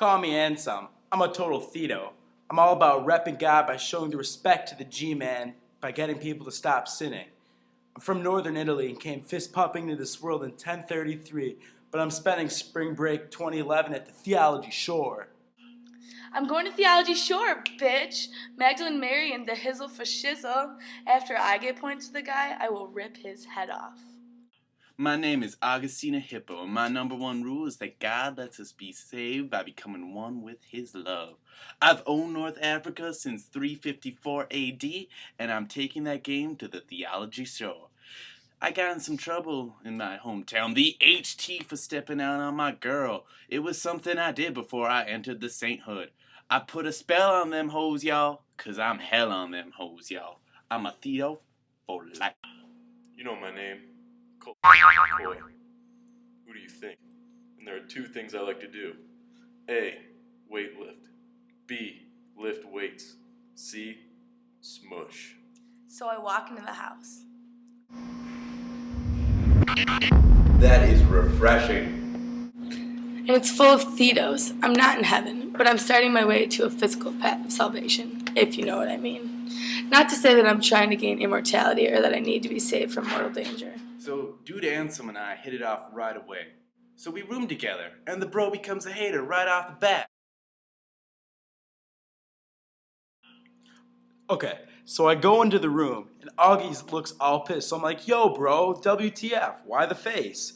Call me Ansem. I'm a total Theto. I'm all about repping God by showing the respect to the G-man by getting people to stop sinning. I'm from northern Italy and came fist-pumping to this world in 1033, but I'm spending spring break 2011 at the Theology Shore. I'm going to Theology Shore, bitch. Magdalene Mary and the hizzle for shizzle. After I get points to the guy, I will rip his head off. My name is Augustina Hippo, and my number one rule is that God lets us be saved by becoming one with His love. I've owned North Africa since 354 AD, and I'm taking that game to the Theology Shore. I got in some trouble in my hometown, the HT, for stepping out on my girl. It was something I did before I entered the sainthood. I put a spell on them hoes, y'all, 'cause I'm hell on them hoes, y'all. I'm a Theo for life. You know my name. Coy. Who do you think? And there are two things I like to do. A. Weightlift. B. Lift weights. C. Smush. So I walk into the house. That is refreshing. And it's full of Thetos. I'm not in heaven, but I'm starting my way to a physical path of salvation, if you know what I mean. Not to say that I'm trying to gain immortality or that I need to be saved from mortal danger. So, dude Ansem and I hit it off right away. So we roomed together, and the bro becomes a hater right off the bat. Okay, so I go into the room, and Augie looks all pissed. So I'm like, yo, bro, WTF? Why the face?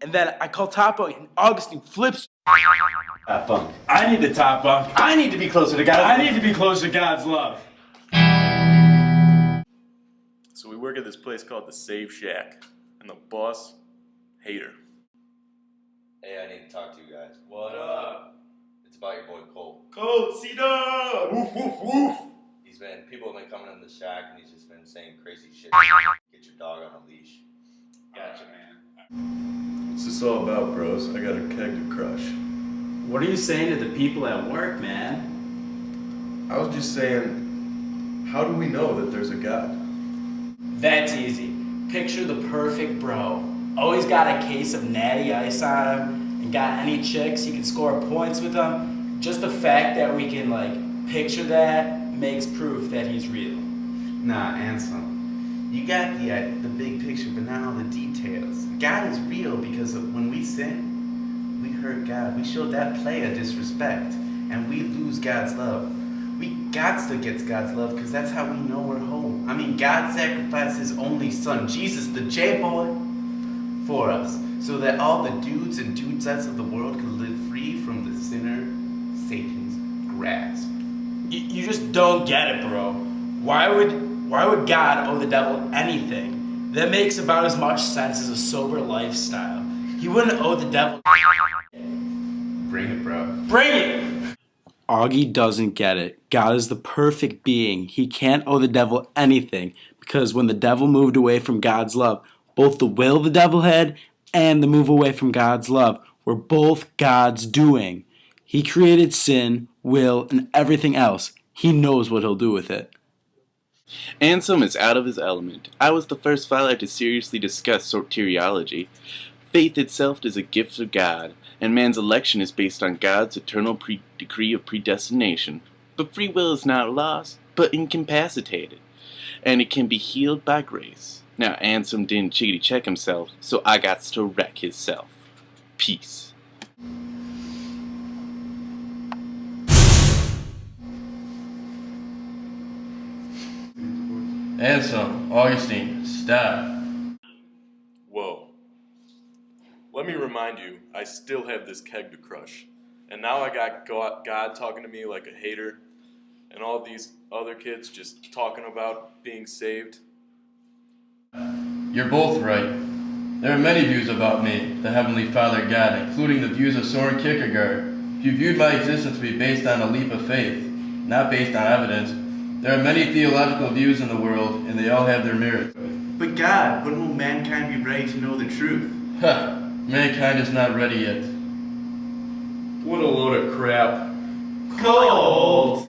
And then I call top bunk, and Augustine flips. Top bunk. I need the top bunk. I need to be closer to God. I need to be closer to God's love. So we work at this place called the Save Shack. And the boss, hater. Hey, I need to talk to you guys. What up? It's about your boy Cole. Cold, C-Dog! Woof, woof, woof! People have been coming in the shack and he's just been saying crazy shit. Get your dog on a leash. Gotcha, man. What's this all about, bros? I got a keg to crush. What are you saying to the people at work, man? I was just saying, how do we know that there's a God? That's easy. Picture the perfect bro. Always got a case of natty ice on him, and got any chicks, he can score points with them. Just the fact that we can, picture that makes proof that he's real. Nah, Ansem, you got the big picture, but not all the details. God is real because when we sin, we hurt God. We show that play a disrespect, and we lose God's love. We got to get God's love because that's how we know we're home. I mean, God sacrificed His only Son, Jesus, the J-boy, for us, so that all the dudes and dudesettes of the world could live free from the sinner, Satan's grasp. You just don't get it, bro. Why would God owe the devil anything? That makes about as much sense as a sober lifestyle. He wouldn't owe the devil. Bring it, bro. Bring it! Augie doesn't get it. God is the perfect being. He can't owe the devil anything because when the devil moved away from God's love, both the will the devil had and the move away from God's love were both God's doing. He created sin, will, and everything else. He knows what He'll do with it. Ansem is out of his element. I was the first father to seriously discuss soteriology. Faith itself is a gift of God, and man's election is based on God's eternal decree of predestination. But free will is not lost, but incapacitated, and it can be healed by grace. Now, Ansem didn't chickity check himself, so I got to wreck himself. Peace. Ansem, Augustine, stop. Whoa. Let me remind you, I still have this keg to crush. And now I got God talking to me like a hater, and all these other kids just talking about being saved. You're both right. There are many views about me, the Heavenly Father God, including the views of Soren Kierkegaard. If you viewed my existence to be based on a leap of faith, not based on evidence, there are many theological views in the world, and they all have their merits. But God, when will mankind be ready to know the truth? Ha! Mankind is not ready yet. What a load of crap. Cold!